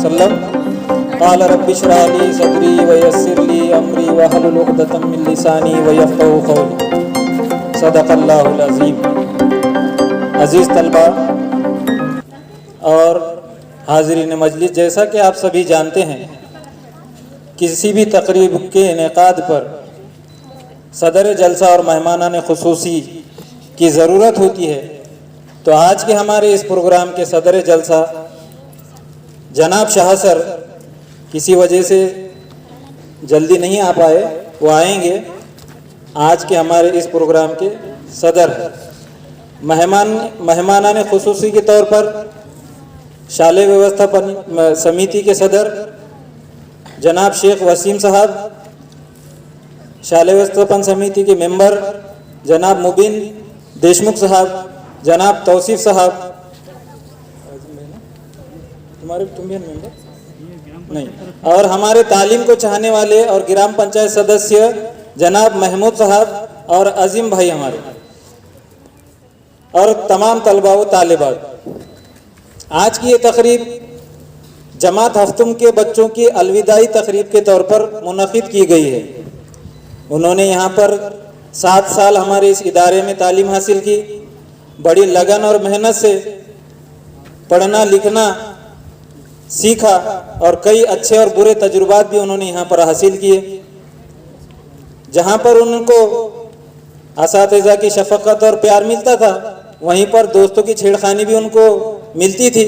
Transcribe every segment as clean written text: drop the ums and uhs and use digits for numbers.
वसल्लम क़ाल रब्बि इश्रह ली सदरी व यस्सिर ली अमरी वहलुल उक़दतम मिन लिसानी व यफ़क़हू क़ौली। सदक़ल्लाहुल अज़ीम। अज़ीज़ तलबा और हाज़रीन मजलिस, जैसा कि आप सभी जानते हैं, किसी भी तकरीब के इनेक़ाद पर सदर जलसा और मेहमानान ख़ुसूसी की ज़रूरत होती है। तो आज के हमारे इस प्रोग्राम के सदर जलसा जनाब शाह सर किसी वजह से जल्दी नहीं आ पाए, वो आएंगे। आज के हमारे इस प्रोग्राम के सदर मेहमानान ख़ुसूसी के तौर पर शाले व्यवस्थापन समिति के सदर जनाब शेख वसीम साहब, शाले व्यवस्थापन समिति के मेंबर जनाब मुबीन देशमुख साहब, जनाब तौसीफ साहब, तुम भी मेंबर नहीं, और हमारे तालीम को चाहने वाले और ग्राम पंचायत सदस्य जनाब महमूद साहब और अजीम भाई हमारे, और तमाम तलबा व तालिबात। आज की ये तकरीब जमात हफ्तुम के बच्चों की अलविदाई तकरीब के तौर पर मुनक़िद की गई है। उन्होंने यहाँ पर 7 साल हमारे इस इदारे में तालीम हासिल की, बड़ी लगन और मेहनत से पढ़ना लिखना सीखा और कई अच्छे और बुरे तजुर्बात भी उन्होंने यहाँ पर हासिल किए। जहाँ पर उनको असातिज़ा की शफ़क़त और प्यार मिलता था, वहीं पर दोस्तों की छेड़खानी भी उनको मिलती थी।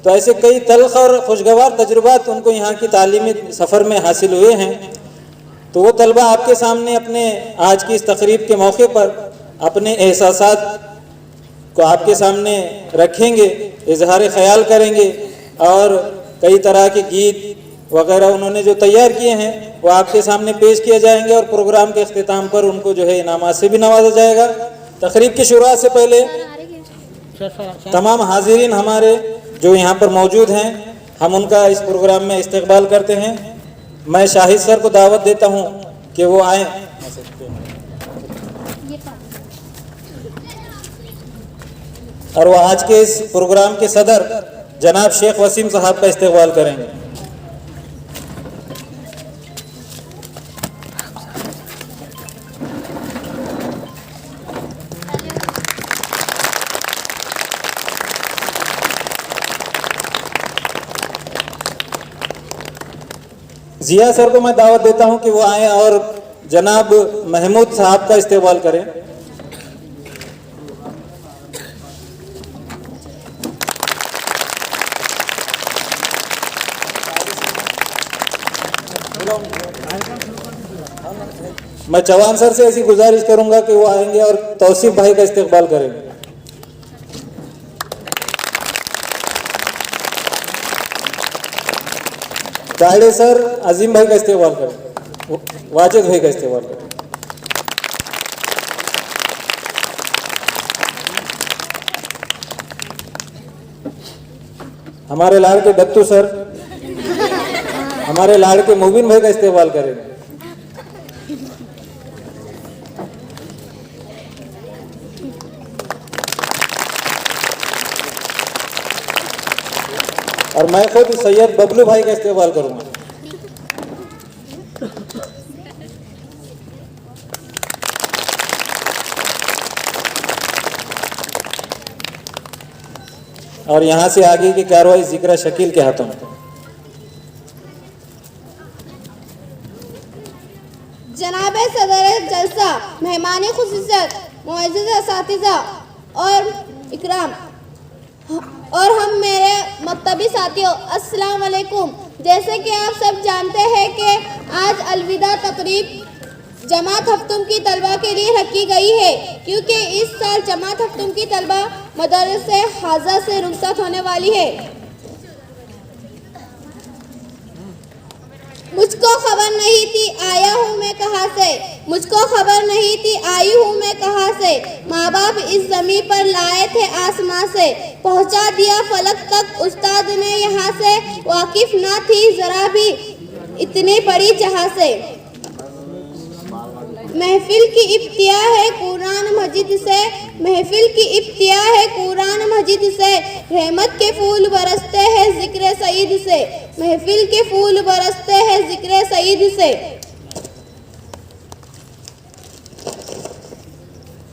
तो ऐसे कई तल्ख़ और खुशगवार तजुर्बात उनको यहाँ की तालीमी सफ़र में हासिल हुए हैं। तो वो तलबा आपके सामने अपने आज की इस तकरीब के मौके पर अपने एहसासात को आपके सामने रखेंगे, इजहार ख्याल करेंगे, और कई तरह के गीत वगैरह उन्होंने जो तैयार किए हैं वो आपके सामने पेश किए जाएंगे और प्रोग्राम के अख्तिताम पर उनको जो है इनामात से भी नवाजा जाएगा। तकरीब की शुरुआत से पहले तमाम हाजिरीन हमारे जो यहाँ पर मौजूद हैं, हम उनका इस प्रोग्राम में इस्तकबाल करते हैं। मैं शाहिद सर को दावत देता हूँ कि वो आएँ और वो आज के इस प्रोग्राम के सदर जनाब शेख वसीम साहब का इस्तकबाल करेंगे। जिया सर को मैं दावत देता हूं कि वो आए और जनाब महमूद साहब का इस्तकबाल करें। मैं चौहान सर से ऐसी गुजारिश करूंगा कि वो आएंगे और तौसीफ भाई का इस्तकबाल करेंगे। ताड़े सर अजीम भाई का इस्तेमाल करें, वाजिद भाई का इस्तेमाल करें। हमारे लाड़ के दत्तू सर, हमारे लाड़ के मुबीन भाई का इस्तेमाल करेंगे। और मैं खुद सैयद बबलू भाई का इस्तेमाल करूंगा। और यहां से आगे की कार्रवाई जिक्र शकील के हाथों में। जनाब सदर जलसा, मेहमान खुसूसियत, मुअज़्ज़िज़ असातिज़ा और इकराम, और हम मेरे मकतबी साथियों, अस्सलाम वालेकुम। जैसे कि आप सब जानते हैं कि आज अलविदा तकरीब जमात हफ्तुम की तलबा के लिए रखी गई है, क्योंकि इस साल जमात हफ्तुम की तलबा मदरसे हाजा से रुखसत होने वाली है। मुझको खबर नहीं थी आया हूँ मैं कहाँ से, मुझको खबर नहीं थी आई हूँ मैं कहाँ से। माँ बाप इस ज़मीं पर लाए थे आसमां से, पहुँचा दिया फलक तक उस्ताद ने यहाँ से। वाकिफ ना थी ज़रा भी इतनी बड़ी जहाँ से। महफिल की इब्तिया है कुरान मजीद से, महफिल की इब्तिया है कुरान मजीद से। रहमत के फूल बरसते हैं जिक्र सईद से, महफिल के फूल बरसते हैं जिक्र सईद से।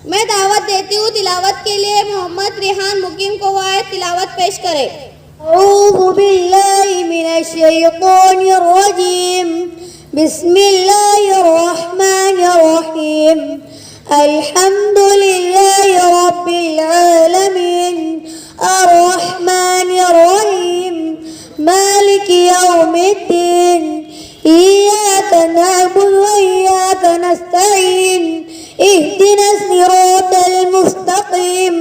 मैं दावत देती हूँ तिलावत के लिए। मोहम्मद रेहान मुकीम को वो आयत तिलावत पेश करे। अऊज़ु बिल्लाहि मिनश शैतानिर रजीम। बिस्मिल्लाहिर रहमानिर रहीम। अल्हम्दुलिल्लाहि रब्बिल आलमीन अर्रहमानिर रहीम मालिकि यौमिद्दीन इय्याका नअबुदु व इय्याका नस्तईन इहदिनस सिरातल मुस्तकीम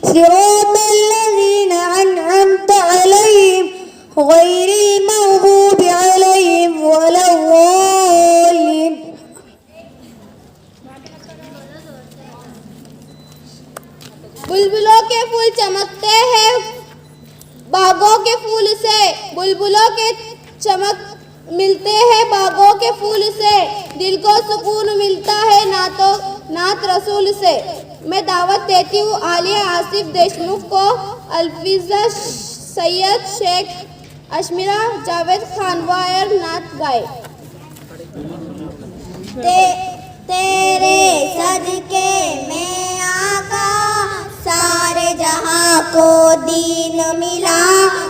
सिरातल लज़ीना अनअमता अलैहिम गैरिल मग़दूबि अलैहिम वलद्दाल्लीन। बुलबुलों के फूल चमकते हैं बागों के फूल से। बुलबुलों के चमक मिलते हैं बागों के फूल से। दिल को सुकून मिलता है नात रसूल से। मैं दावत देती हूँ आलिया आसिफ देशमुख को। अल्फिजा सैयद शेख अशमिरा जावेद खान वायर नात गाए। तेरे सदके में आका सारे जहां को दीन मिला।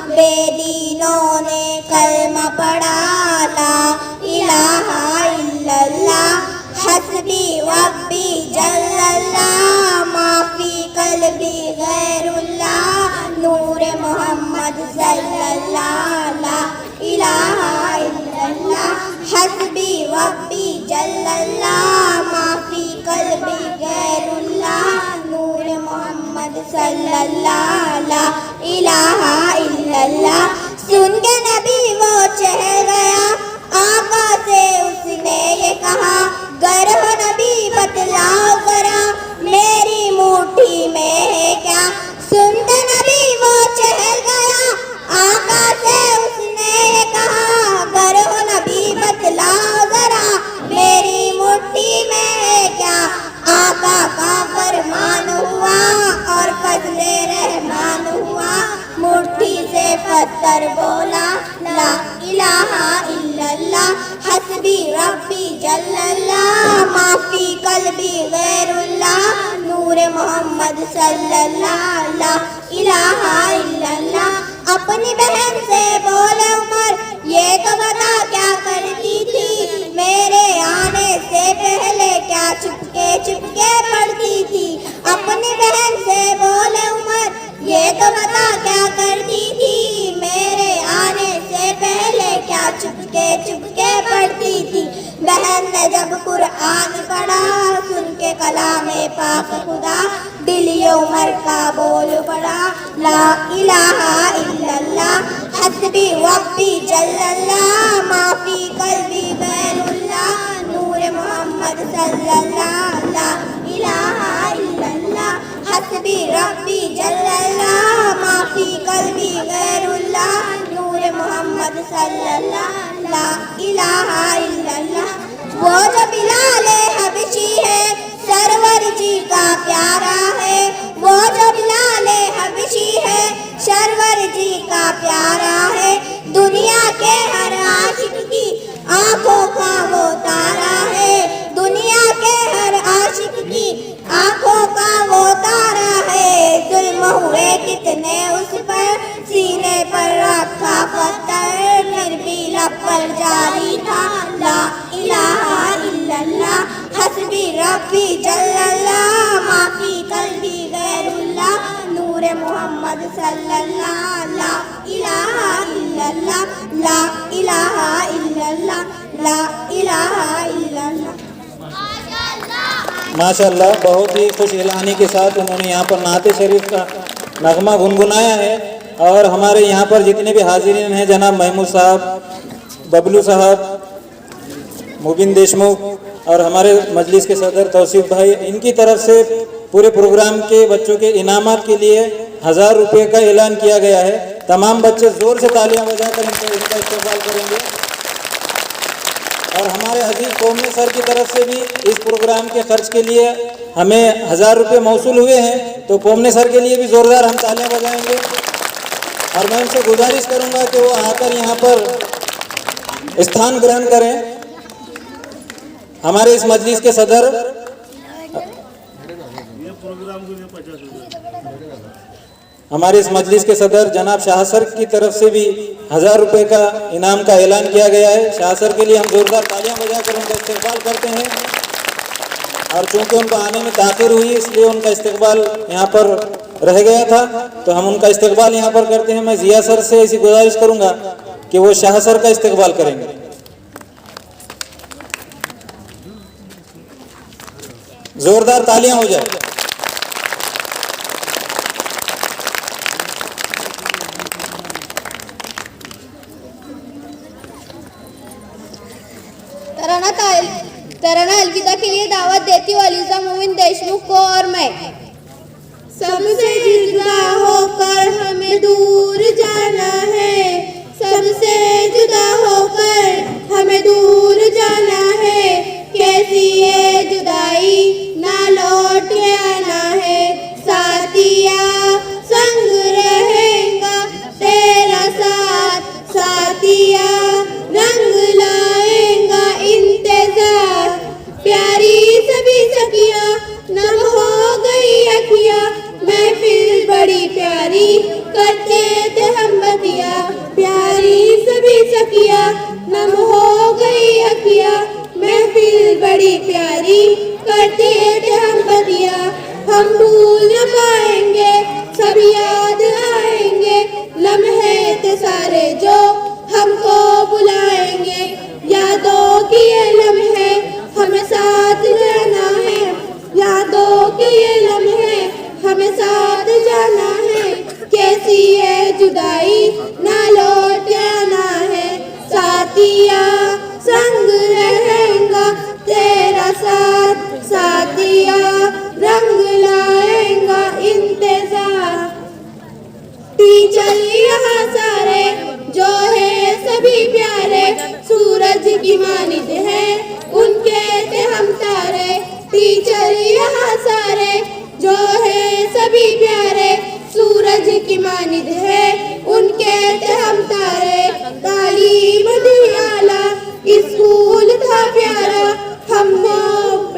बेदीनों ने कलमा पढ़ा ला इलाहा इल्लल्लाह हस्बी वब्बी जल्लल्लाह माफी कल्बी गैरुल्लाह नूर मोहम्मद सल्लल्लाह ला इलाहा इल्लल्लाह हस्बी वब्बी जल्लल्लाह माफी कल्बी गैरुल्लाह नूर मोहम्मद सल्लल्लाह ला इलाहा इल्लल्लाह। सुन के नबी वो चह गया आका से उसने ये कहा गर हो नबी बतलाओ जरा मेरी मुट्ठी में है क्या। सुन के नबी वो चह गया आका से उसने ये कहा गर हो नबी बतलाओ जरा मेरी मुट्ठी में है क्या। आका का फरमान हुआ और फजले रहमान हुआ। मुट्ठी से पत्थर बोला ला इलाहा इल्लल्लाह हस्बी रब्बी जल्लल्लाह माफी कल्बी गैरुल्लाह नूर मोहम्मद सल्लल्लाह ला इलाहा इल्लल्लाह। अपनी बहन से बोले उमर ये तो बता क्या करती थी मेरे आने से पहले क्या चुपके चुपके पढ़ती थी। अपनी बहन से बोले उमर ये तो बता क्या करती थी मेरे आने से पहले क्या चुपके चुपके पढ़ती थी। बहन ने जब कुरान पढ़ा सुन के कलामे पाक खुदा दिल उमर का बोल पड़ा ला इलाहा इल्लल्लाह हस्बी वब्बी जल्लल्लाह माफी कल्बी गैरुल्लाह नूर मोहम्मद सल्लल्लाह ला इलाहा इल्लल्लाह हस्बी रब्बी जल्लल्लाह माफी कल्बी गैरुल्लाह नूर मोहम्मद सल्लल्लाह ला इलाहा इल्लल्लाह। वो जो बिलाले हबशी है सरवर जी का प्यारा है। वो जो बिलाले हबशी है सरवर जी का प्यारा है। दुनिया के हर आशिक की आंखों का वो तारा है। दुनिया के हर आशिक की आंखों का वो तारा है। जुल्म हुए कितने उस पर सीने पर रखा पत्थर फिर भी लब पर जारी था ला इलाहा इल्लल्लाह हस्बी रब्बी जल्लल्लाह माफी कल्बी गैरुल्लाह नूर मोहम्मद सल्लल्लाह ला इलाहा इल्लल्लाह ला इलाहा इल्लल्लाह ला इलाहा इल्लल्लाह। माशाअल्लाह बहुत ही खुश इलानी के साथ उन्होंने यहाँ पर नाते शरीफ का नगमा गुनगुनाया है। और हमारे यहाँ पर जितने भी हाजिरीन हैं जनाब महमूद साहब, बबलू साहब, मुबिन देशमुख और हमारे मजलिस के सदर तौसीफ भाई, इनकी तरफ से पूरे प्रोग्राम के बच्चों के इनामात के लिए 1000 रुपये का ऐलान किया गया है। तमाम बच्चे ज़ोर से तालियां बजाकर इनका इस्तेमाल करेंगे। और हमारे अजीज कोमने सर की तरफ से भी इस प्रोग्राम के खर्च के लिए हमें 1000 रुपये मौसूल हुए हैं, तो कोमने सर के लिए भी ज़ोरदार हम तालियां बजाएंगे। और मैं उनसे गुजारिश करूंगा कि वो आकर यहाँ पर स्थान ग्रहण करें। हमारे इस मजलिस के सदर जनाब शाह सर की तरफ से भी 1000 रुपये का इनाम का ऐलान किया गया है। शाह सर के लिए हम जोरदार तालियां बजाकर उनका इस्तकबाल करते हैं। और चूंकि उनको आने में ताख़िर हुई इसलिए उनका इस्तकबाल यहाँ पर रह गया था, तो हम उनका इस्तकबाल यहाँ पर करते हैं। मैं जिया सर से ऐसी गुजारिश करूँगा कि वो शाह सर का इस्तकबाल करेंगे। जोरदार तालियां हो जाए। तराना अलविदा के लिए दावत देती हूँ अलीजा मोमिन देशमुख को। और मैं सबसे जुदा होकर हमें दूर जाना है, सबसे जुदा होकर हमें दूर जाना है। कैसी ये जुदाई ना लौट के आना है। साथिया संग रहेगा तेरा साथ, साथिया रंग लाएगा इंतजार। प्यारी सभी सखिया नम हो गई अखिया, महफिल बड़ी प्यारी करते थे हम बतिया। प्यारी सभी सखिया नम हो गई अखिया, महफिल बड़ी प्यारी करते थे हम बतिया। हम भूल न पाएंगे सब याद आएंगे, लम्हे थे सारे जो हमको बुलाएंगे। यादों के ये लम्हे हमें साथ जाना है, यादों के ये लम्हे हमें साथ जाना है। कैसी ये जुदाई ना लौट आना है। साथिया संग रहेगा तेरा साथ, साथिया रंग लाएगा इंतजार। टीचर यहाँ सारे जो है सभी प्यारे, सूरज की मानिद है उनके थे हम तारे। टीचर यहाँ सारे जो है सभी प्यारे, सूरज की मानिद है उनके थे हम तारे। तालीम दी आला स्कूल था प्यारा, हमको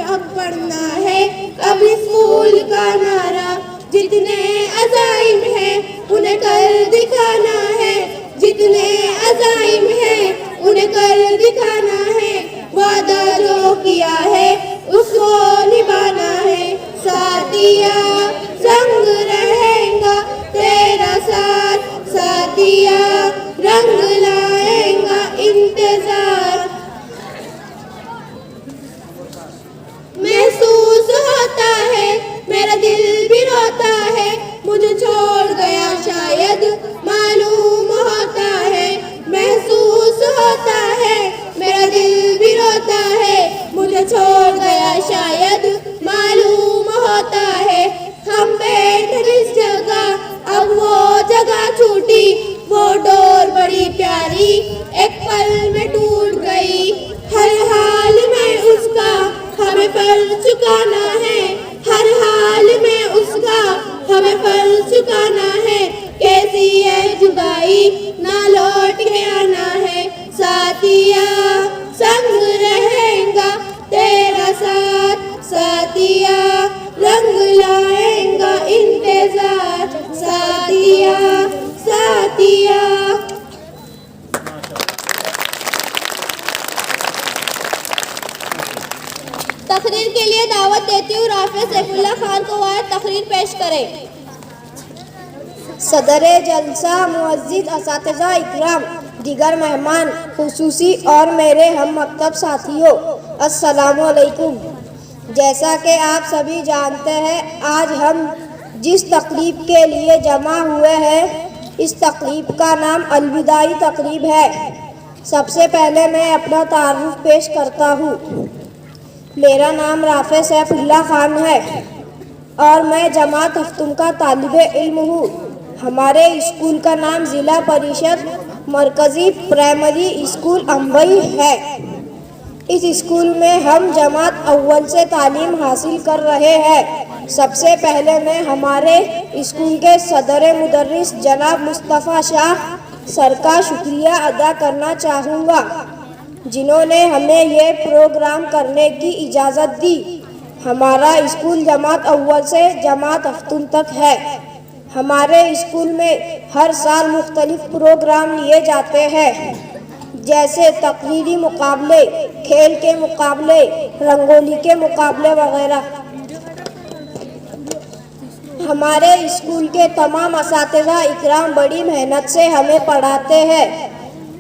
अब पढ़ना है अब स्कूल का नारा। जितने अज़ाइम है उन्हें कर दिखाना है, जितने अज़ाइम है उन्हें कर दिखाना है। वादा जो किया है उसको निभाना है। साथिया संग रहेगा तेरा साथ, साथिया रंग लाएगा इंतजार। महसूस होता है मेरा दिल भी रोता है, मुझे छोड़ गया शायद मालूम होता है। महसूस होता है मेरा दिल भी रोता है, मुझे छोड़ गया शायद मालूम होता है। हम बैठे जिस जगह अब वो जगह छूटी, वो डोर बड़ी प्यारी एक पल में टूट गई। हर हाल में उसका हमें फर्ज चुकाना है, हर हाल में उसका हमें फर्ज चुकाना है। कैसी है जुदाई ना लौट के आना है। साथिया संग रहेगा तेरा साथ, साथिया रंग लाएगा इंतजार। साथिया साथिया। तकरीर के लिए दावत देती हूँ राफे सैफुल्लाह खान को, वह तकरीर पेश करें। सदरे जलसा, मुअज़्ज़िज़ असातिज़ा इकराम, दीगर मेहमान खुसूसी और मेरे हम मकतब साथियों, अस्सलामु अलैकुम। जैसा कि आप सभी जानते हैं, आज हम जिस तकरीब के लिए जमा हुए हैं, इस तकरीब का नाम अलविदाई तकरीब है। सबसे पहले मैं अपना तारुफ पेश करता हूँ। मेरा नाम राफे सैफुल्लाह खान है और मैं जमात हफ्तुम का तालिबे इल्म हूँ। हमारे स्कूल का नाम ज़िला परिषद मरकज़ी प्राइमरी स्कूल अंबई है। इस स्कूल में हम जमात अव्वल से तालीम हासिल कर रहे हैं। सबसे पहले मैं हमारे स्कूल के सदर मुदर्रिस जनाब मुस्तफ़ा शाह सर का शुक्रिया अदा करना चाहूँगा, जिन्होंने हमें ये प्रोग्राम करने की इजाज़त दी। हमारा स्कूल जमात अव्वल से जमात हफ्तुम तक है। हमारे स्कूल में हर साल मुख्तलिफ प्रोग्राम लिए जाते हैं, जैसे तकरीरी मुकाबले, खेल के मुकाबले, रंगोली के मुकाबले वगैरह। हमारे स्कूल के तमाम असातिज़ा इकराम बड़ी मेहनत से हमें पढ़ाते हैं।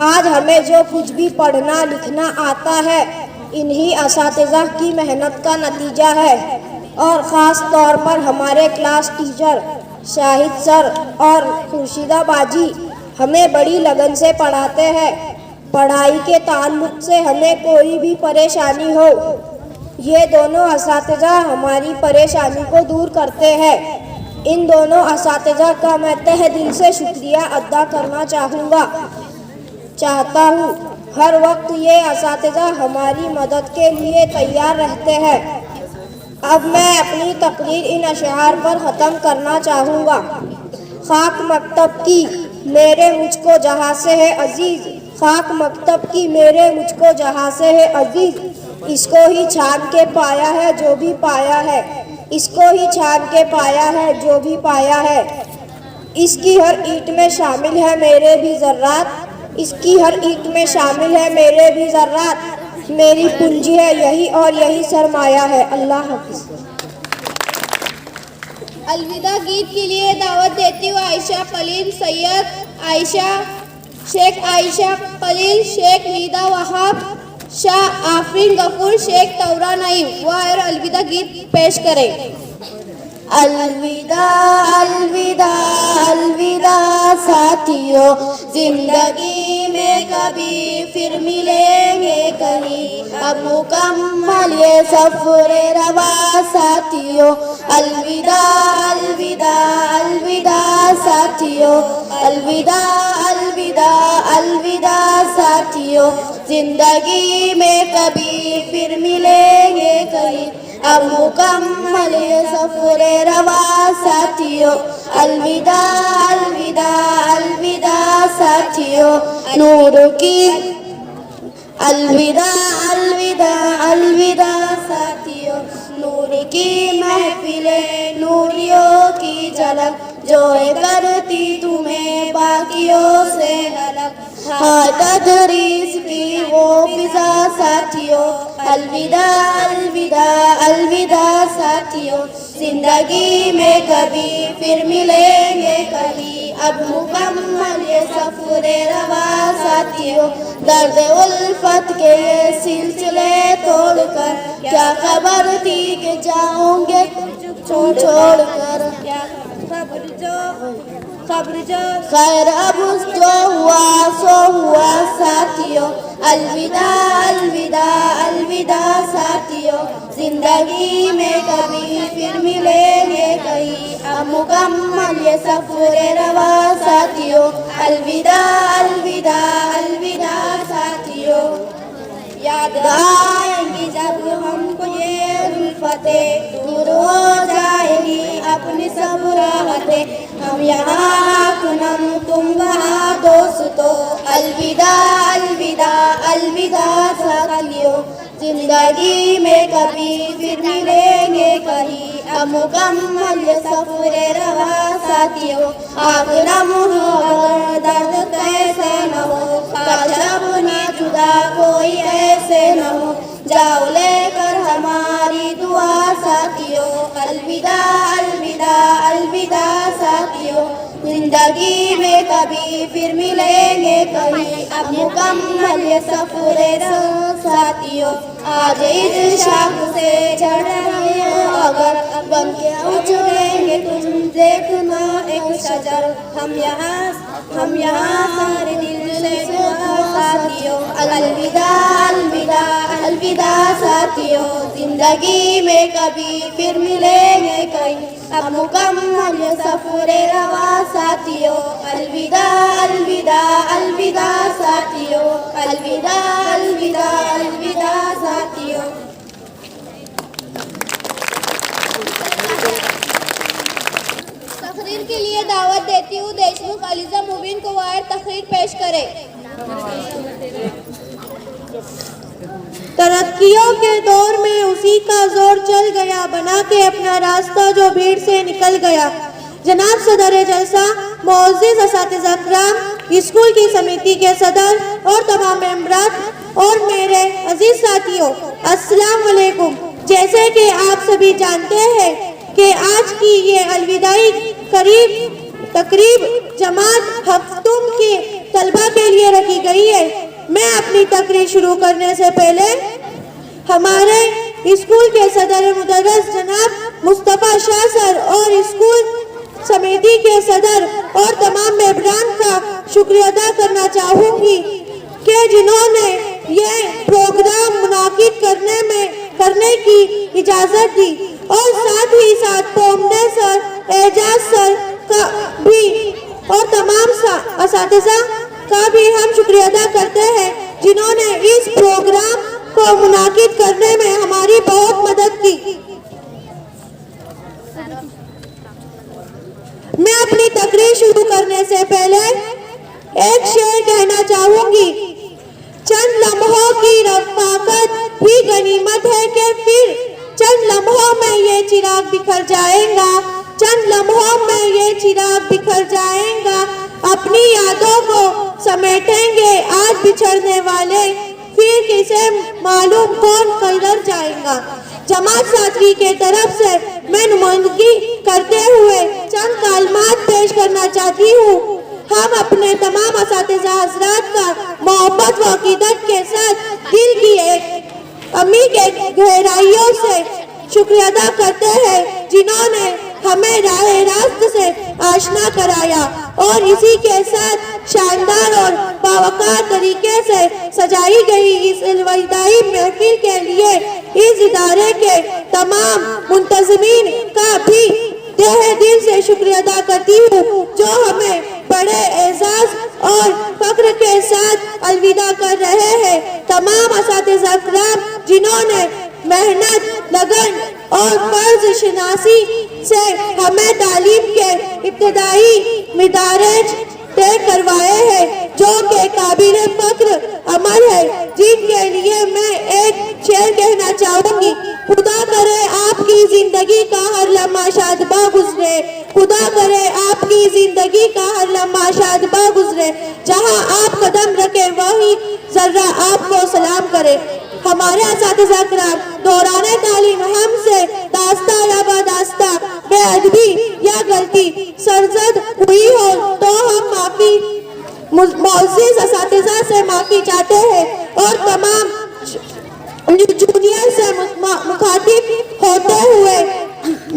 आज हमें जो कुछ भी पढ़ना लिखना आता है, इन्हीं असातिज़ा की मेहनत का नतीजा है। और ख़ास तौर पर हमारे क्लास टीचर शाहिद सर और खुर्शीदा बाजी हमें बड़ी लगन से पढ़ाते हैं। पढ़ाई के ताल्लुक़ से हमें कोई भी परेशानी हो, ये दोनों असातिज़ा हमारी परेशानी को दूर करते हैं। इन दोनों असातिज़ा का मैं तहे दिल से शुक्रिया अदा करना चाहता हूँ। हर वक्त ये असातिज़ा हमारी मदद के लिए तैयार रहते हैं। अब मैं अपनी तकरीर इन अशआर पर ख़त्म करना चाहूँगा। खाक मकतब की मेरे मुझको जहाँ से है अजीज़, खाक मकतब की मेरे मुझको जहाँ से है अजीज़, इसको ही छान के पाया है जो भी पाया है, इसको ही छान के पाया है जो भी पाया है। इसकी हर ईंट में शामिल है मेरे भी ज़र्रात, इसकी हर ईंट में शामिल है मेरे भी ज़र्रात। मेरी पूंजी है यही और यही सरमाया है। अल्लाह हाफ़िज़। अलविदा गीत के लिए दावत देती हूँ आयशा कलील सैयद आयशा, शेख आयशा कलील, शेख नीदा वहाब, शाह आफरीन गफूर, शेख तौरा नईम वायर अलविदा गीत पेश करें। अलविदा अलविदा अलविदा साथियों, जिंदगी में कभी फिर मिलेंगे कहीं, अब मुकम्मल ये सफ़रे रवा साथियों। अलविदा अलविदा अलविदा साथियों, अलविदा अलविदा अलविदा साथियों, जिंदगी में कभी फिर मिलेंगे कहीं, अब मुकम्मल ये सफ़रे रवा साथियों। अलविदा अलविदा अलविदा साथियों, नूर की अलविदा अलविदा अलविदा साथियों, नूर की महफिले नूरियों की झलक, जो करती तुम्हें बाकियों से अलग, हाँ तदरीस की वो फिजा साथियों। अलविदा अलविदा अलविदा साथियों, जिंदगी में कभी फिर मिलेंगे कहीं, अब मुकम्मल ये सफ़रे रवा साथियों। दर्द उल्फत के सिलसिले तोड़कर, क्या खबर थी कि जाओगे छोड़कर, खैर अब जो हुआ सो हुआ साथियों। अलविदा अलविदा अलविदा साथियों, जिंदगी में कभी फिर मिलेंगे कहीं, अब मुकम्मल ये सफ़रे रवा साथियों। अलविदा अलविदा अलविदा साथियों, याद आएंगी जब हमको ये उल्फतें, दूर हो जाएंगी अपनी सब राहतें, हम यहाँ कुनम तुम वहाँ दोस्तों। अलविदा अलविदा अलविदा साथियों, जिंदगी में कभी फिर मिलेंगे कहीं, अब मुकम्मल ये सफ़रे रवा साथियों। आखिर मुहब्बत दर्द कैसे न हो, काश अब ना जुदा कोई ऐसे न हो, जाओ लेकर हमारी दुआ साथियों। अलविदा अलविदा अलविदा साथियों, जिंदगी में कभी फिर मिलेंगे कहीं, अब मुकम्मल ये सफ़रे रवा साथियों। आज इस शाख से चढ़ रहे हो अगर, बन के उछलेंगे तुम देखना एक शजर, हम यहाँ सारे दिल से दुआ साथियों। अलविदा अलविदा अलविदा साथियों, जिंदगी में कभी फिर मिलेंगे कहीं, अब मुकम्मल ये सफ़रे रवा साथियों। अलविदा अलविदा अलविदा साथियों, अलविदा अलविदा अलविदा साथियों। देती हूँ देशमुख अलीजा मुबीन को वायर तकरीर पेश करे। तरक्कियों के दौर में उसी का जोर चल गया, बना के अपना रास्ता जो भीड़ से निकल गया। जनाब सदर जलसा, मुअज़्ज़िज़ असातिज़ा किराम, स्कूल की समिति के सदर और तमाम मेंबरान और मेरे अजीज साथियों, अस्सलाम वालेकुम। जैसे कि आप सभी जानते हैं कि आज की ये अलविदाई तकरीब जमात हफ्तुम के तलबा के लिए रखी गई है। मैं अपनी तकरीर शुरू करने से पहले हमारे स्कूल के सदर मुदर्रस जनाब मुस्तफ़ा शाह सर और स्कूल समिति के सदर और तमाम मेंबरान का शुक्रिया अदा करना चाहूँगी कि जिन्होंने ये प्रोग्राम मुनाकिद करने की इजाज़त दी, और साथ ही साथ पोमने सर, एजाज सर का भी और तमाम असातिज़ा का भी हम शुक्रिया अदा करते हैं जिन्होंने इस प्रोग्राम को मुनाकिद करने में हमारी बहुत मदद की। मैं अपनी तकरीर शुरू करने से पहले एक शेर कहना चाहूंगी। चंद लम्हों की रफ़ाकत ही गनीमत है कि फिर चंद लम्हों में ये चिराग बिखर जाएगा, चंद लम्हों में ये चिराग बिखर जाएगा। अपनी यादों को समेटेंगे आज बिछड़ने वाले, फिर किसे मालूम कौन किधर जाएगा। जमात साथी के तरफ से मैं नुमाइंदगी करते हुए चंद कालमात पेश करना चाहती हूँ। हम अपने तमाम असातिज़ा हज़रात का मोहब्बत व अक़ीदत के साथ दिल की एक अमी के गहराइयों से शुक्रिया अदा करते हैं जिन्होंने हमें राह रास्त से आशना कराया और इसी के साथ शानदार और बावकार तरीके से सजाई गई इस अलविदाई महफिल के लिए इस इदारे के तमाम मुंतज़मीन का भी तहे दिल से शुक्रिया अदा करती हूँ जो हमें बड़े एजाज और फख्र के साथ अलविदा कर रहे हैं। तमाम असातिज़ा किराम जिन्होंने मेहनत, लगन और फर्ज शनासी से हमें तालीम के इब्तदाई मदारिज तय करवाए हैं जो कि काबिल फख्र अमल है, जिनके लिए मैं एक शेर कहना चाहूँगी। खुदा करे आपकी जिंदगी का हर लम्हा शादबा गुजरे, खुदा करे आपकी जिंदगी का हर लम्हा शादबा गुजरे, जहाँ आप कदम रखे वही जर्रा आपको सलाम करे। हमारे असातिज़ा किराम दौराने तालीम हमसे दास्ता या बदास्ता बेअदबी या गलती सरजद हुई हो तो हम माफ़ी मुअज़्ज़िज़ असातिज़ा से माफ़ी चाहते हैं और तमाम जूनियर से मुखातिब होते हुए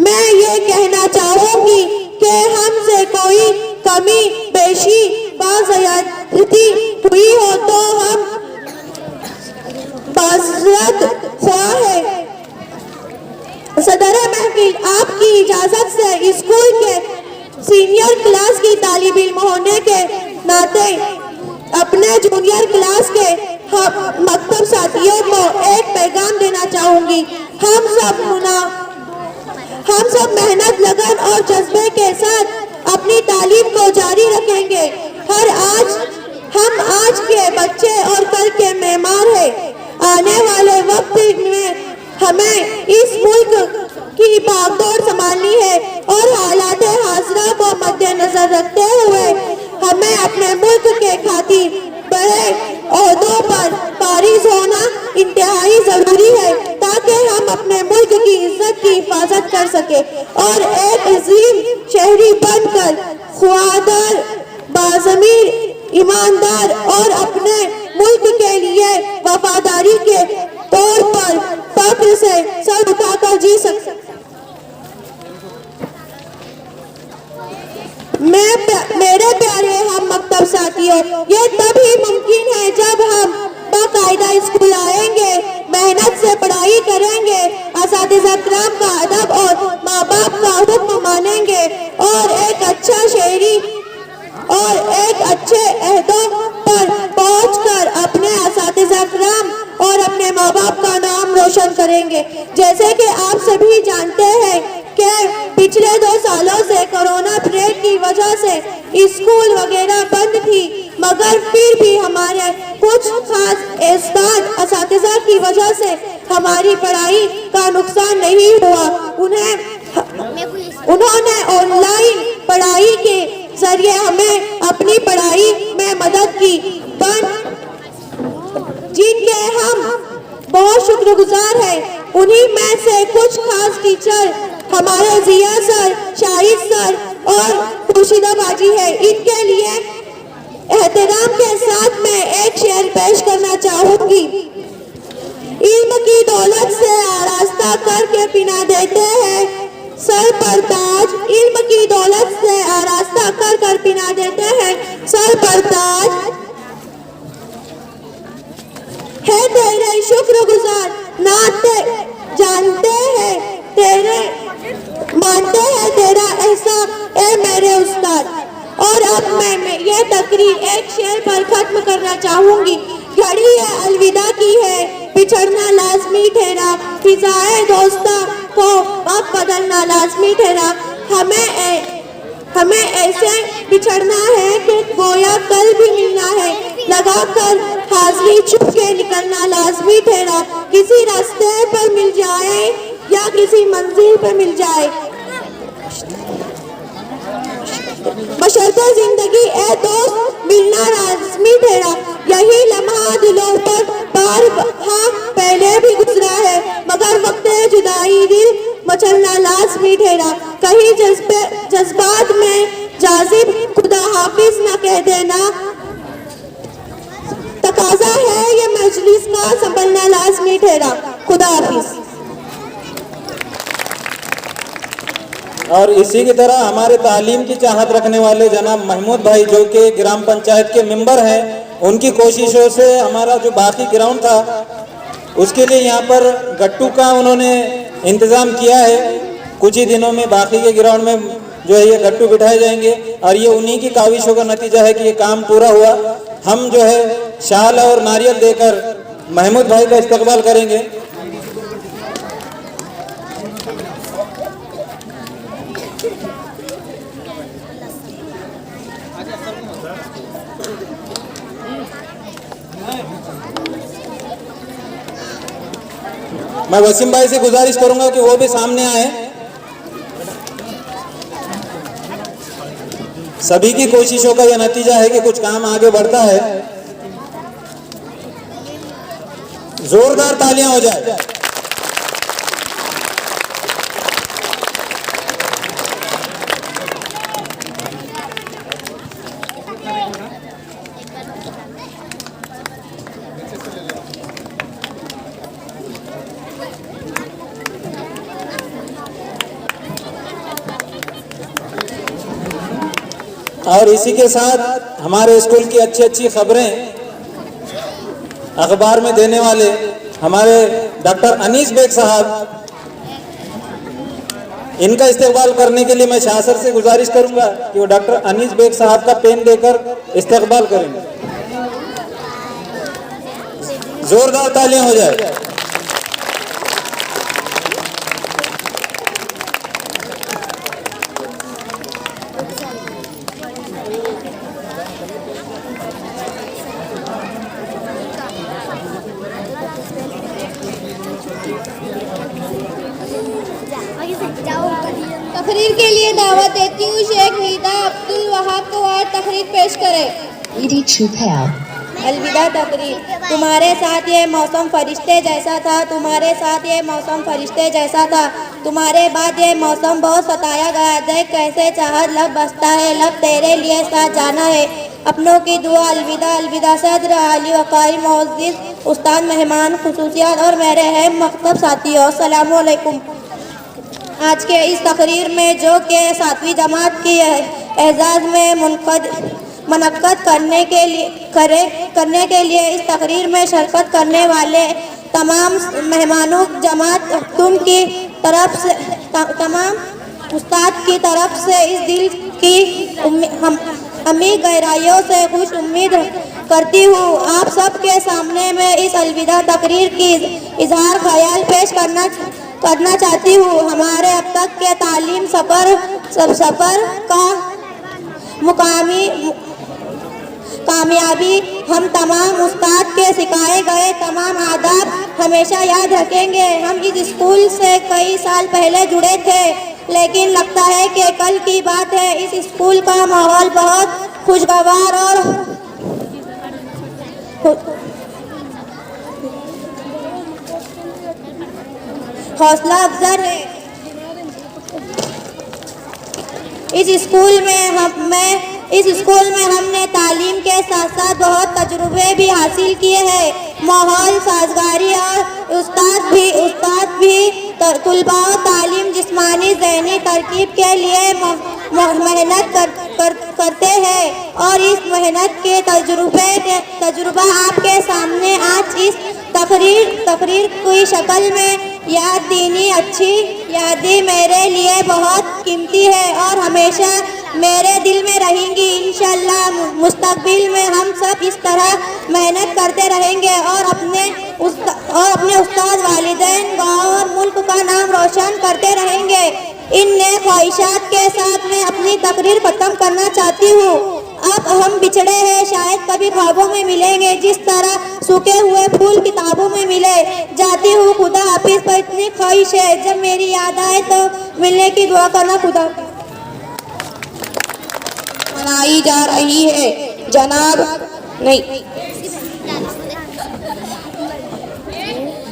मैं ये कहना चाहूँगी कि हमसे कोई कमी पेशी बाज़यादती हुई हो तो हम बाज़रत ख्वाह है। सदर महफिल, आपकी इजाज़त से स्कूल के सीनियर क्लास की तालिब इल्म होने के नाते अपने जूनियर क्लास के मकतब साथियों को एक पैगाम देना चाहूँगी। हम सब मेहनत, लगन और जज्बे के साथ अपनी तालीम को जारी रखेंगे। हम आज के बच्चे और कल के मेहमान हैं। आने वाले वक्त में हमें इस मुल्क की भागदौड़ संभालनी है और हालात हाज़िरा को मद्देनजर रखते हुए हमें अपने मुल्क के खातिर बड़े ओहदों पर फारिज होना इंतहाई जरूरी है ताकि हम अपने मुल्क की इज्जत की हिफाजत कर सके और एक अजीम शहरी बनकर ख्वादार, बाज़मीर, ईमानदार और अपने मुल्क के लिए वफादारी के तौर पर फख्र से सर उठाकर जी सकते। मेरे प्यारे हम मकतब साथियों, ये तभी मुमकिन है जब हम बाकायदा स्कूल आएंगे, मेहनत से पढ़ाई करेंगे, असातिज़ा किराम का अदब और माँ बाप का हुक्म मानेंगे और एक अच्छा शहरी और एक अच्छे अहदों पर पहुंचकर अपने असातिज़ा किराम और अपने माँ बाप का नाम रोशन करेंगे। जैसे कि आप सभी जानते हैं कि पिछले 2 सालों से कोरोना पीरियड की वजह से स्कूल वगैरह बंद थी, मगर फिर भी हमारे कुछ खास उस्ताद असातिज़ा की वजह से हमारी पढ़ाई का नुकसान नहीं हुआ। उन्होंने ऑनलाइन पढ़ाई के जरिए हमें अपनी पढ़ाई में मदद की, जिनके हम बहुत शुक्रगुजार हैं। उन्हीं में से कुछ खास टीचर हमारे जिया सर, शाहिद सर और खुर्शीदा बाजी है। इनके लिए एहतराम के साथ मैं एक शेर पेश करना चाहूंगी। इल्म की दौलत से आरास्ता करके पिना देते हैं सर पर ताज, इल्म की दौलत से आरास्ता कर पिना देते हैं सर पर ताज। है तेरे शुक्रगुजार, नाते जानते हैं तेरे, मानते हैं तेरा एहसान ए मेरे उस्ताद। और अब मैं ये तकरीर एक शेर पर खत्म करना चाहूंगी। घड़ी है अलविदा की है, बिछड़ना लाजमी ठहरा, फिजाए दोस्ता को अब बदलना लाजमी ठहरा। हमें ऐसे बिछड़ना है कि गोया कल भी मिलना है, लगाकर हाजिरी छुप के निकलना लाजमी ठहरा। किसी रास्ते पर मिल जाए या किसी मंजिल पर मिल जाए, बशर्ते जिंदगी ए दोस्त मिलना लाजमी ठहरा। यही लम्हा दिलों पर बार पहले भी गुजरा है, मगर वक्त जुदाई दिल मचलना लाजमी ठहरा। कहीं जज्बात में जाजिब खुदा हाफिज न कह देना, तकाजा है ये मजलिस का संभलना लाजमी ठहरा। खुदा हाफिज। और इसी की तरह हमारे तालीम की चाहत रखने वाले जनाब महमूद भाई, जो कि ग्राम पंचायत के मेंबर हैं, उनकी कोशिशों से हमारा जो बाकी ग्राउंड था उसके लिए यहाँ पर गट्टू का उन्होंने इंतज़ाम किया है। कुछ ही दिनों में बाकी के ग्राउंड में जो है ये गट्टू बिठाए जाएंगे और ये उन्हीं की काविशों का नतीजा है कि ये काम पूरा हुआ। हम जो है शाल और नारियल देकर महमूद भाई का इस्तकबाल करेंगे। मैं वसीम भाई से गुजारिश करूंगा कि वो भी सामने आए। सभी की कोशिशों का यह नतीजा है कि कुछ काम आगे बढ़ता है। जोरदार तालियां हो जाए। और इसी के साथ हमारे स्कूल की अच्छी अच्छी खबरें अखबार में देने वाले हमारे डॉक्टर अनीस बेग साहब, इनका इस्तकबाल करने के लिए मैं शासर से गुजारिश करूंगा कि वो डॉक्टर अनीस बेग साहब का पेन देकर इस्तकबाल करेंगे। जोरदार तालियां हो जाए। तकरीर के लिए दावत देती हूँ शेख नीदा अब्दुल वहाब को और तकरीर पेश करें। अलविदा तकरीर। तुम्हारे साथ ये मौसम फरिश्ते जैसा था, तुम्हारे साथ ये मौसम फरिश्ते जैसा था, तुम्हारे बाद ये मौसम बहुत सताया गया। देख कैसे चाहत लब बसता है, लब तेरे लिए साथ जाना है। अपनों की दुआ। अलविदा। अलविदा सदर आली वकारी मोअज़्ज़िज़ उस्ताद, मेहमान खुसूसियात और मेरे अहम मकतब साथियों, अस्सलामु अलैकुम। आज के इस तकरीर में जो कि 7वीं जमात की एजाज़ में मुनक़्क़द करने के लिए इस तकरीर में शिरकत करने वाले तमाम मेहमानों, जमात तुम की तरफ से, तमाम उस्ताद की तरफ से इस दिल की अमी गहराइयों से खुश उम्मीद करती हूँ। आप सब के सामने मैं इस अलविदा तकरीर की इजहार ख्याल पेश करना करना चाहती हूँ। हमारे अब तक के तालीम सफ़र का कामयाबी हम तमाम उस्ताद के सिखाए गए तमाम आदाब हमेशा याद रखेंगे। हम इस स्कूल से कई साल पहले जुड़े थे, लेकिन लगता है कि कल की बात है। इस स्कूल का माहौल बहुत खुशगवार और हौसला अफजा है। इस स्कूल में हमने तालीम के साथ साथ बहुत तजुर्बे भी हासिल किए हैं। माहौल साजगारी और उस्ताद भी तुलबा और तालीम जिस्मानी ज़हनी तरकीब के लिए मेहनत करते हैं और इस मेहनत के तजुर्बा आपके सामने आज इस तकरीर की शक्ल में अच्छी यादें मेरे लिए बहुत कीमती है और हमेशा मेरे दिल में रहेंगी। इंशाअल्लाह मुस्तकबिल में हम सब इस तरह मेहनत करते रहेंगे और अपने उस्ताद, वालिदैन, गाँव और मुल्क का नाम रोशन करते रहेंगे। इन नेक ख्वाहिशात के साथ मैं अपनी तकरीर खत्म करना चाहती हूँ। अब हम बिछड़े हैं, शायद कभी ख्वाबों में मिलेंगे, जिस तरह सूखे हुए फूल किताबों में मिले। जाती हूँ, खुदा हाफिज। पर इतनी ख्वाहिश है जब मेरी याद आए तो मिलने की दुआ करना। खुदा मनाई जा रही है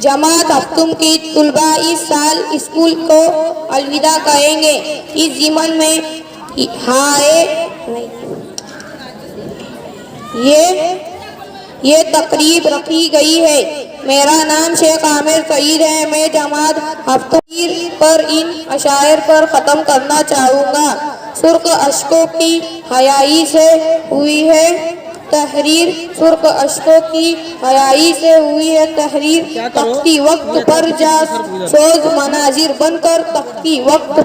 जमात हफ्तुम की तुलबा इस साल स्कूल को अलविदा कहेंगे। इस ज़िमन में ये तकरीब रखी गई है। मेरा नाम शेख आमिर सईद है। मैं जमात हफ्तुम पर इन अशायर पर ख़त्म करना चाहूँगा। सुर्ख अश्कों की हयाई से हुई है तहरीर, सुर्ख अश्कों की हयाई से हुई है तहरीर। तख्ती वक्त पर जा सोज मनाजिर बनकर, तख्ती वक्त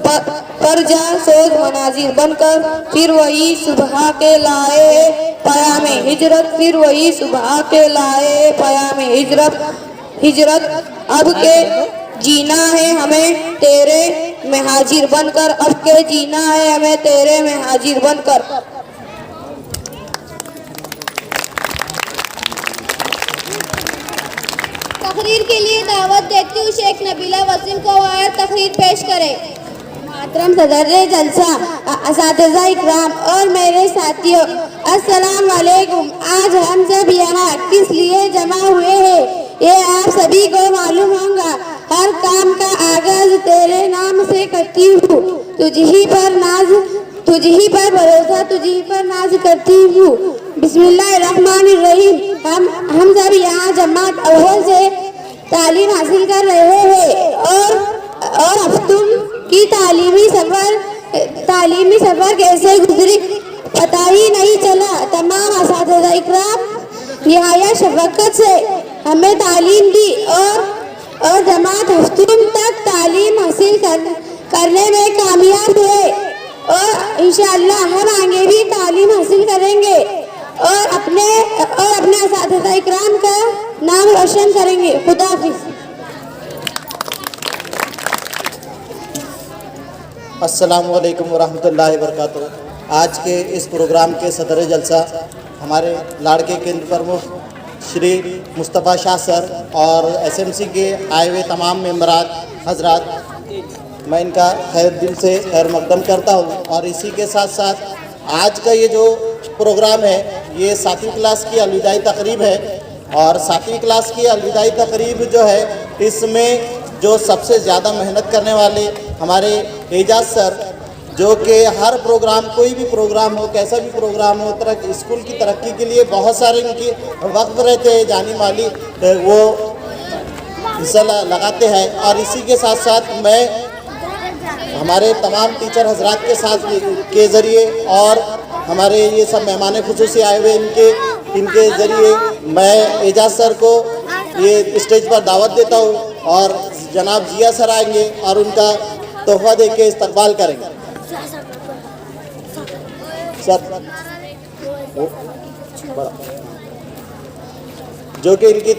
पर जा सोज मनाजिर बनकर, फिर वही सुबह के लाए पयाम हिजरत, फिर वही सुबह के लाए पयाम हिजरत। अब के जीना है हमें तेरे में हाजिर बनकर, अब के जीना है हमें तेरे में हाजिर बनकर। तकरीर के लिए दावत देती हूँ शेख नबीला वसीम को और तकरीर पेश करें। मोहतरम सदर जलसा, असातिज़ा इकराम और मेरे साथियों, अस्सलाम वालेकुम। आज हम सब यहाँ किस लिए जमा हुए हैं ये आप सभी को मालूम होगा। हर काम का आगाज तेरे नाम से करती हूँ, तुझी पर भरोसा, तुझी पर नाज करती हूँ। बिस्मिल्लाहिर्रहमानिर्रहीम। हम सब यहाँ जमात अव्वल से तालीम हासिल कर रहे हैं और हफ्तुम की तालीमी सफर कैसे गुजरी पता ही नहीं चला। तमाम असातिज़ा इकराम निहायत शफ़क़त से हमें तालीम दी और जमात हफ्तुम तक तालीम हासिल करने में कामयाब हुए और इंशाअल्लाह हम आगे भी तालीम हासिल करेंगे और अपने असातिज़ा इकराम का नाम रोशन करेंगे। खुदा हाफिज़। अस्सलामु अलैकुम वरहमतुल्लाहि वबरकातुहू। आज के इस प्रोग्राम के सदर जलसा हमारे लाड़के केंद्र प्रमुख श्री मुस्तफ़ा शाह सर और एसएमसी के आए हुए तमाम मेंबरात हजरात, मैं इनका खैर दिल से खैर मकदम करता हूँ। और इसी के साथ साथ आज का ये जो प्रोग्राम है ये 7वीं क्लास की अलविदाई तकरीब है और 7वीं क्लास की अलविदाई तकरीब जो है इसमें जो सबसे ज़्यादा मेहनत करने वाले हमारे एजाज सर, जो कि हर प्रोग्राम, कोई भी प्रोग्राम हो, कैसा भी प्रोग्राम हो, स्कूल की तरक्की के लिए बहुत सारे इनके वक्त रहते हैं, जानी माली वो हिस्सा लगाते हैं। और इसी के साथ साथ मैं हमारे तमाम टीचर हजरात के साथ के ज़रिए और हमारे ये सब मेहमान खुसूसी आए हुए इनके ज़रिए मैं एजाज सर को ये स्टेज पर दावत देता हूँ और जनाब जिया सर आएंगे और उनका तोहफा दे के इस्तकबाल करेंगे। सर जो कि इनकी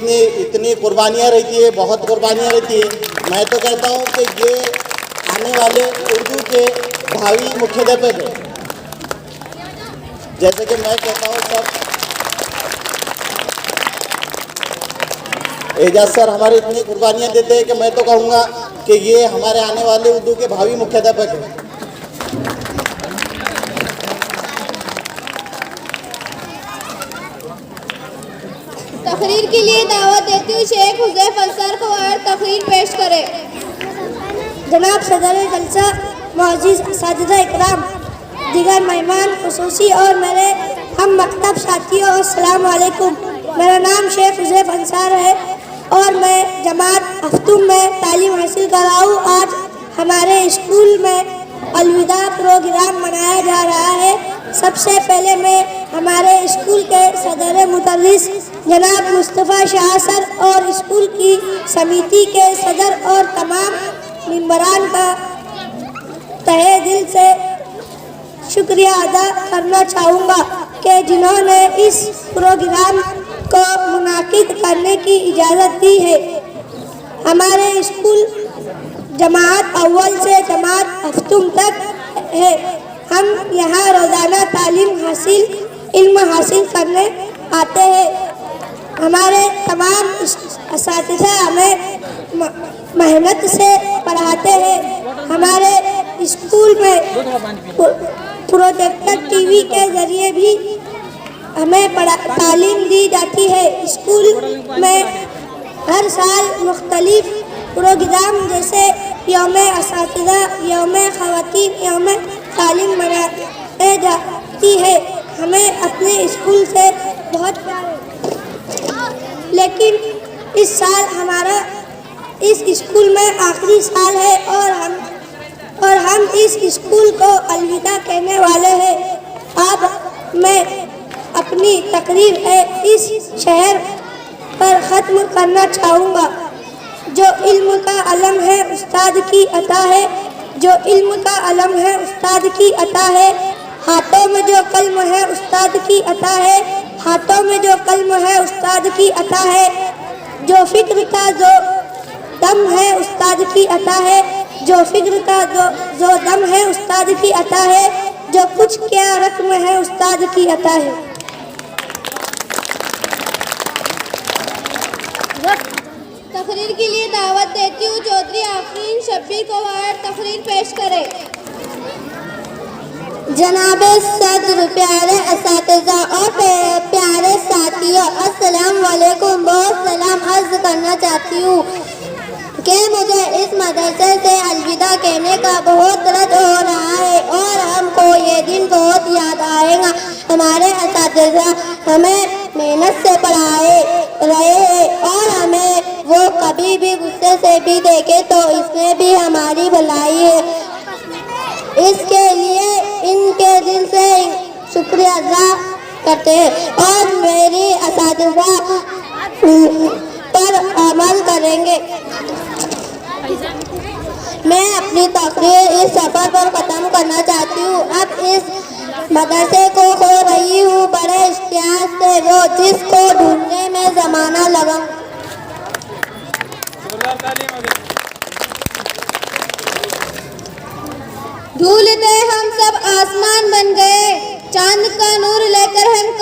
इतनी कुर्बानियाँ रहती है, बहुत कुर्बानियाँ रहती है, मैं तो कहता हूँ कि ये आने वाले उर्दू के भावी मुख्याध्यापक हैं। जैसे कि मैं कहता हूँ सब एजाज सर हमारे इतनी कुर्बानियाँ देते हैं कि मैं तो कहूँगा कि ये हमारे आने वाले उर्दू के भावी मुख्याध्यापक हैं। तकरीर के लिए दावत देती हूँ शेख हुज़ैफ अंसार को और तकरीर पेश करें। जनाब सदर जलसा, मुअज़्ज़िज़ असातिज़ा इकराम, दीगर मेहमान खुसूसी और मेरे हम मकतब साथियों, अस्सलाम वालेकुम। मेरा नाम शेख हुज़ैफ अंसार है और मैं जमात हफ्तुम में तालीम हासिल कर रहा हूँ। आज हमारे स्कूल में अलविदा प्रोग्राम मनाया जा रहा है। सबसे पहले मैं हमारे स्कूल के सदर मुदर्रिस जनाब मुस्तफ़ा शाह सर और स्कूल की समिति के सदर और तमाम मेंबरान का तहे दिल से शुक्रिया अदा करना चाहूँगा कि जिन्होंने इस प्रोग्राम को मुनाकिद करने की इजाज़त दी है। हमारे स्कूल जमात अव्वल से जमात हफ्तुम तक है। हम यहाँ रोज़ाना तालीम इल्म हासिल करने आते हैं। हमारे तमाम असातिज़ा हमें मेहनत से पढ़ाते हैं। हमारे स्कूल में प्रोजेक्टर टीवी के ज़रिए भी हमें तालीम दी जाती है। स्कूल में हर साल मुख्तलिफ प्रोग्राम जैसे यौम असातिज़ा, यौम ख़वातीन, यौम तालीम मनाई जाती है। हमें अपने स्कूल से बहुत प्यार है। लेकिन इस साल हमारा इस स्कूल में आखिरी साल है और हम इस स्कूल को अलविदा कहने वाले हैं। अब मैं अपनी तकरीर इस शहर पर ख़त्म करना चाहूँगा। जो इल्म का अलम है उस्ताद की अता है, जो इल्म का अलम है उस्ताद की अता है। हाथों में जो कलम है उस्ताद की अता है, हाथों में जो कलम है उस्ताद की अता है। जो फिक्र का जो दम है उस्ताद की अता है, जो फिक्र का जो दम है उस्ताद की अता है। जो कुछ क्या रकम है उस्ताद की अता है। तकरीर के लिए दावत देती हूँ चौधरी आफरीन शब्बीर को और तकरीर पेश करें। जनाब सदर, प्यारे असातिज़ा और प्यारे साथियों, अस्सलाम वालेकुम। बहुत सलाम अर्ज करना चाहती हूँ कि मुझे इस मदरसे से अलविदा कहने का बहुत दर्द हो रहा है और हमको ये दिन बहुत याद आएगा। हमारे असातिज़ा हमें मेहनत से पढ़ाए रहे हैं और हमें वो कभी भी गुस्से से भी देखे तो इसमें भी हमारी भलाई है। इसके लिए इनके दिल से शुक्रिया अदा करते हैं और मेरी असातिज़ा पर अमल करेंगे। मैं अपनी तकरीर इस सफ़र पर ख़त्म करना चाहती हूँ। अब इस मदरसे को खो रही हूँ बड़े इश्तियाक से, वो जिसको ढूंढने में ज़माना लगा। ढूंढते हम सब आसमान बन गए, चांद का नूर लेकर हम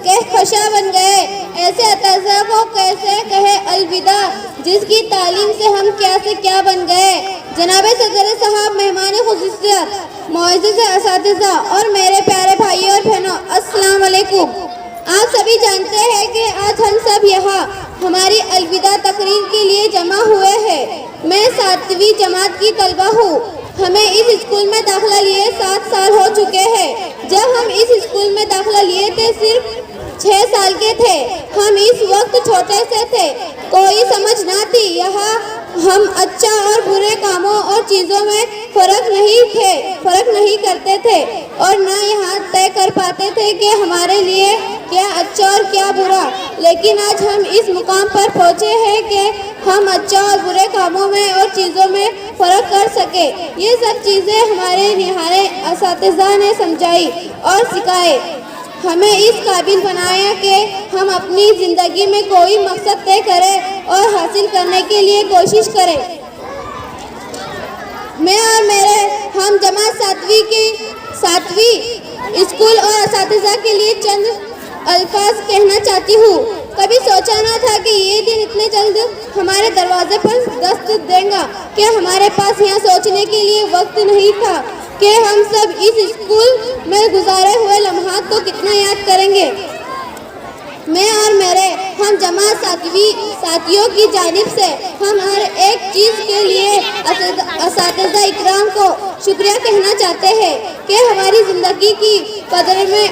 कहकशा बन गए। ऐसे अताज़ा को कैसे कहे अलविदा, जिसकी तालीम से हम क्या से क्या बन गए। जनाब सदर साहब, मेहमान खुसूसियत, मुअज़्ज़िज़ असातिज़ा और मेरे प्यारे भाई और बहनों, अस्सलाम वालेकुम। आप सभी जानते हैं कि आज हम सब यहाँ हमारी अलविदा तकरीर के लिए जमा हुए हैं। मैं 7वीं जमात की तलबा हूँ। हमें इस स्कूल में दाखिला लिए 7 साल हो चुके हैं। जब हम इस स्कूल में दाखिला लिए थे सिर्फ 6 साल के थे। हम इस वक्त छोटे से थे, कोई समझ ना थी। यहाँ हम अच्छा और बुरे कामों और चीज़ों में फ़र्क नहीं करते थे और ना यहाँ तय कर पाते थे कि हमारे लिए क्या अच्छा और क्या बुरा। लेकिन आज हम इस मुकाम पर पहुँचे हैं कि हम अच्छा और बुरे कामों में और चीज़ों में फ़र्क कर सके। ये सब चीज़ें हमारे निहारे असातिज़ा ने समझाई और सिखाए, हमें इस काबिल बनाया कि हम अपनी ज़िंदगी में कोई मकसद तय करें और हासिल करने के लिए कोशिश करें। मैं और मेरे हम जमात सातवीं स्कूल और असातिज़ा के लिए चंद अल्फाज कहना चाहती हूँ। कभी सोचा ना था कि ये दिन इतने जल्द हमारे दरवाजे पर दस्तक देगा कि हमारे पास यहाँ सोचने के लिए वक्त नहीं था कि हम सब इस स्कूल में गुजारे हुए लम्हात को कितना याद करेंगे। मैं और मेरे हम जमात साथियों की जानिब से हम हर एक चीज़ के लिए असातिज़ा इकराम को शुक्रिया कहना चाहते हैं कि हमारी ज़िंदगी की कदर में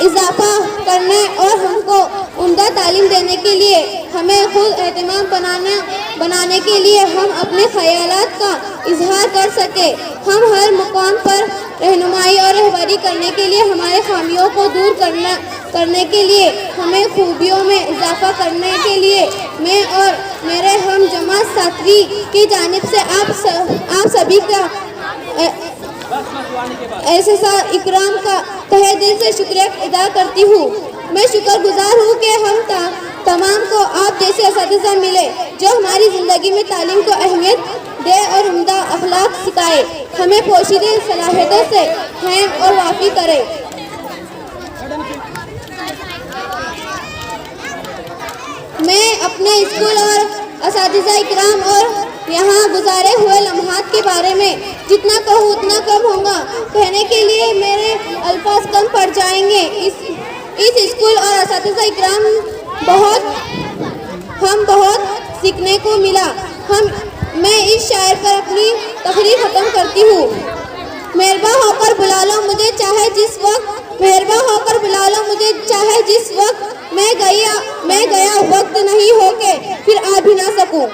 इजाफा करने और हमको उम्दा तालीम देने के लिए हमें खुद एहतमाम बनाने के लिए हम अपने ख्यालात का इजहार कर सके। हम हर मुकाम पर रहनुमाई और रहबरी करने के लिए हमारे खामियों को दूर करने के लिए हमें खूबियों में इजाफा करने के लिए मैं और मेरे हम जमात सातवीं की जानिब से आप सभी का ऐसे इकराम का तहे दिल से शुक्रिया अदा करती हूँ। मैं शुक्रगुजार हूँ कि हम तमाम को आप जैसे असातिज़ा मिले जो हमारी ज़िंदगी में तालीम को अहमियत दे और उम्दा अखलाक सिखाए, हमें पोशीदे सलाहियतों से हम और वाफ़ी करे। मैं अपने स्कूल और असातिज़ा इकराम और यहाँ गुजारे हुए लम्हात के बारे में जितना कहूँ उतना कम होगा। कहने के लिए मेरे अल्फाज कम पड़ जाएंगे। इस स्कूल और असातिज़ा इकराम बहुत सीखने को मिला। मैं इस शायर पर अपनी तकरीर ख़त्म करती हूँ। मेहरबान होकर बुला लो मुझे चाहे जिस वक्त, मेहरबान होकर बुला लो मुझे चाहे जिस वक्त, मैं गया वक्त नहीं होके फिर आ भी ना सकूं।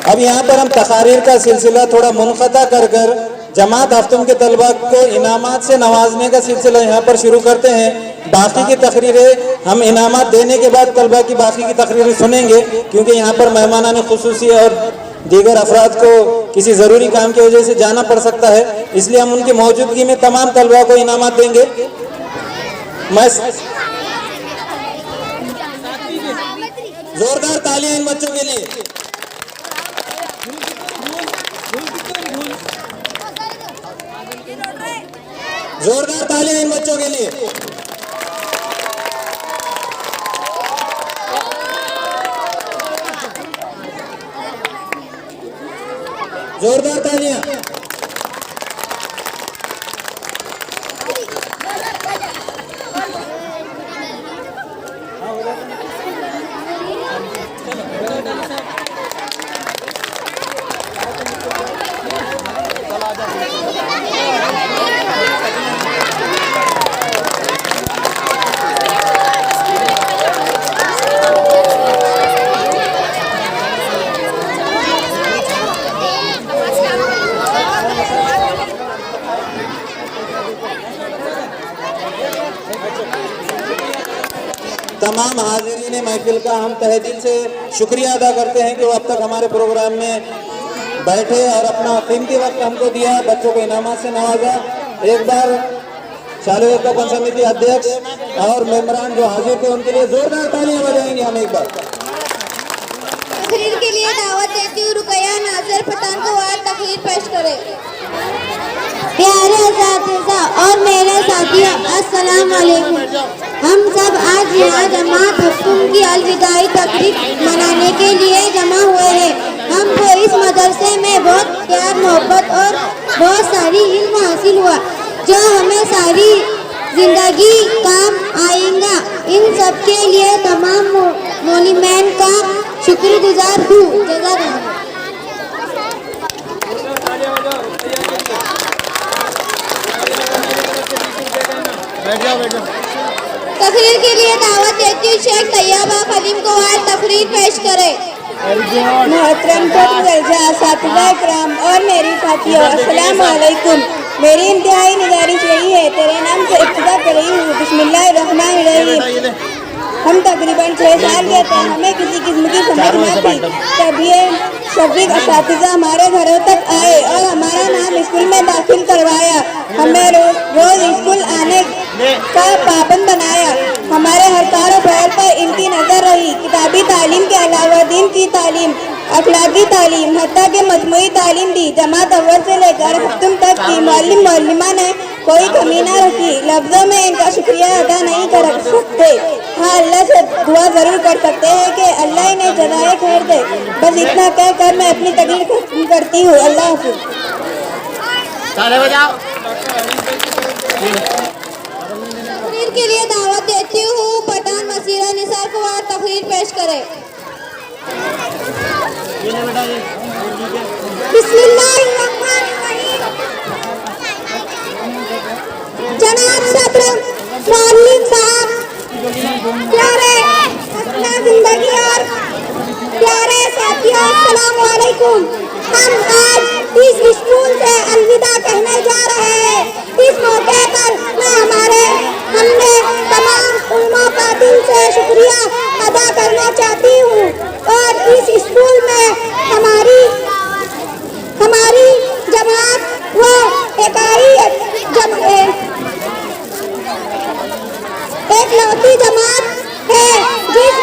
अब यहाँ पर हम तकारीर का सिलसिला थोड़ा मुनक़ता कर जमात हफ्तुम के तलबा को इनामात से नवाजने का सिलसिला यहाँ पर शुरू करते हैं। बाकी की तकरीरें हम इनामात देने के बाद तलबा की बाकी की तकरीरें सुनेंगे, क्योंकि यहाँ पर मेहमानान खुसूसी और दीगर अफराद को किसी ज़रूरी काम की वजह से जाना पड़ सकता है, इसलिए हम उनकी मौजूदगी में तमाम तलबा को इनामात देंगे। मैं जोरदार तालियां इन बच्चों के लिए। जोरदार तालियां इन बच्चों के लिए। जोरदार तालियां। तमाम हाजिरीन महफिल का हम तहे दिल से शुक्रिया अदा करते हैं कि वो अब तक हमारे प्रोग्राम में बैठे और अपना कीमती वक्त हमको दिया, बच्चों को इनामात से नवाजा। एक बार शाले कपन समिति अध्यक्ष और मेंबरान जो हाजिर थे उनके लिए जोरदार तालियां बजाएंगे हम एक बार। तकरीर के लिए दावत देती हूँ रुकैया नाज़िर पठान को आज तकरीर पेश करे। प्यारे असातिज़ा और मेरे साथियों, अस्सलाम वालेकुम। हम सब आज यहाँ जमात हफ्तुम की अलविदाई तकरीब मनाने के लिए जमा हुए हैं। हमको इस मदरसे में बहुत प्यार मोहब्बत और बहुत सारी इल्म हासिल हुआ जो हमें सारी जिंदगी काम आएगा। इन सब के लिए तमाम मोलिमैन का शुक्रगुजार हूँ। जज़ाकल्लाह। तकरीर के लिए दावत देती हूँ शेख तैयबा खलीम को आज तकरीर पेश करे। मोहतरम असातिज़ा इकराम और मेरी साथियों, अस्सलाम वालेकुम। मेरी इंतहाई गुजारिश यही है, तेरे नाम से इब्तिदा कर रही हूँ। बिस्मिल्लाहिर्रहमानिर्रहीम। हम तकरीबन 6 साल के थे, हमें किसी किस्म की समझ न थी। तब ये शफीक असातिज़ा हमारे घरों तक आए और हमारा नाम स्कूल में दाखिल करवाया। हमें रोज स्कूल आने का पाबंद बनाया। हमारे हर कार पहल पर इनकी नज़र रही। किताबी तालीम के अलावा दीन की तालीम अखलाकी तालीम हत्ता के मजमूई तालीम दी। जमात अव्वल से लेकर हफ्तम तक की मौलिमा ने कोई कमी ना रखी। लफ्जों में इनका शुक्रिया अदा नहीं कर सकते। हाँ, अल्लाह से दुआ जरूर कर सकते हैं कि अल्लाह इन्हें जज़ाए खैर दे। बस इतना कहकर मैं अपनी तकरीर खत्म करती हूँ। अल्लाह हाफ़िज़। तकरीर के लिए दावत देती हूँ पठान मसीरा निसार को और तकरीर पेश करे। जनाब सदर मौलवी साहब, प्यारे अपना जिंदगी और प्यारे साथियों, अस्सलाम वालेकुम। हम आज इस स्कूल से अलविदा कहने जा रहे हैं। इस मौके पर मैं हमने तमाम उलमा का दिल से शुक्रिया अदा करना चाहती हूँ और इस स्कूल में हमारी जमात वो एक लौती जमात है जिस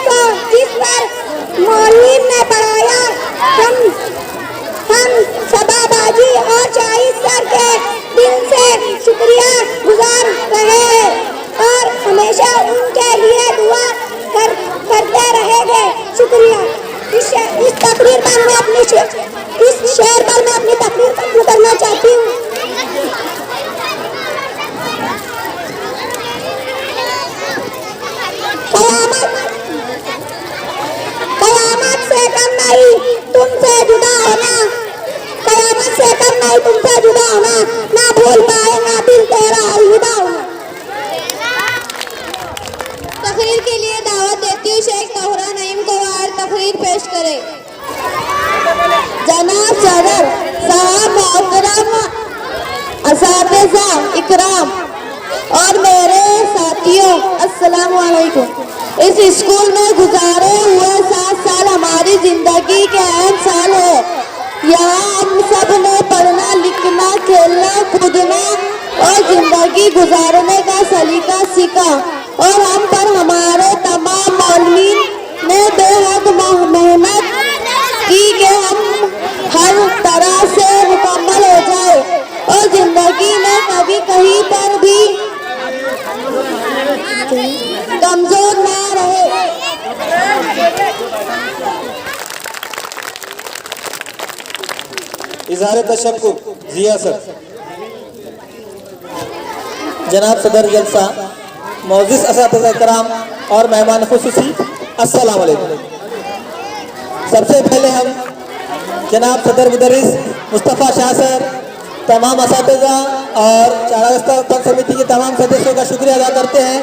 पर मौलवी ने पढ़ाया। हम सबाबाजी और शाहिद सर के दिल से शुक्रिया गुजार रहे हैं और हमेशा उनके लिए दुआ करते रहेंगे। शुक्रिया। इस तकरीर पर मैं अपनी तकरीर खत्म करना चाहती हूँ। कयामत से कम नहीं तुमसे जुदा होना, कयामत से कम नहीं तुमसे जुदा होना, ना भूल पाएगा दिल तेरा अलविदा होना। तकरीर के लिए दावत देती हूँ शेख तोहरा नईम को और तकरीर पेश करे। जनाब सदर साहब, मोहतरम असातिज़ा इकराम और मेरे साथियों, अस्सलाम वालेकुम। इस स्कूल में गुजारे हुए 7 साल हमारी जिंदगी के अहम साल है। यहाँ हम सब ने पढ़ना, लिखना, खेलना, कूदना और जिंदगी गुजारने का सलीका सीखा और हम पर हमारे तमाम मौलवी ने बेहद मेहनत की कि हम हर तरह से मुकम्मल हो जाए और जिंदगी में कभी कहीं पर भी कमजोर ना रहे। इज़हार तशक्कुर जिया सर। जनाब सदर जलसा, मौजूद असातिज़ा कराम और मेहमान खुसूसी, अस्सलाम वालेकुम। सबसे पहले हम जनाब सदर मुदर्रिस मुस्तफ़ा शाह सर, तमाम असातिज़ा और चारागस्ता फंड समिति के तमाम सदस्यों का शुक्रिया अदा करते हैं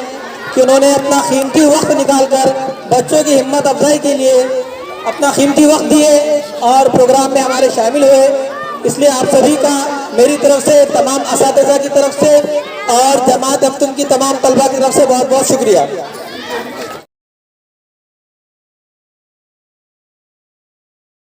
कि उन्होंने अपना कीमती वक्त निकालकर बच्चों की हिम्मत अफजाई के लिए अपना कीमती वक्त दिए और प्रोग्राम में हमारे शामिल हुए। इसलिए आप सभी का मेरी तरफ से, तमाम असातिज़ा की तरफ से और जमात हफ्तुम की तमाम तलबा की तरफ से बहुत बहुत शुक्रिया।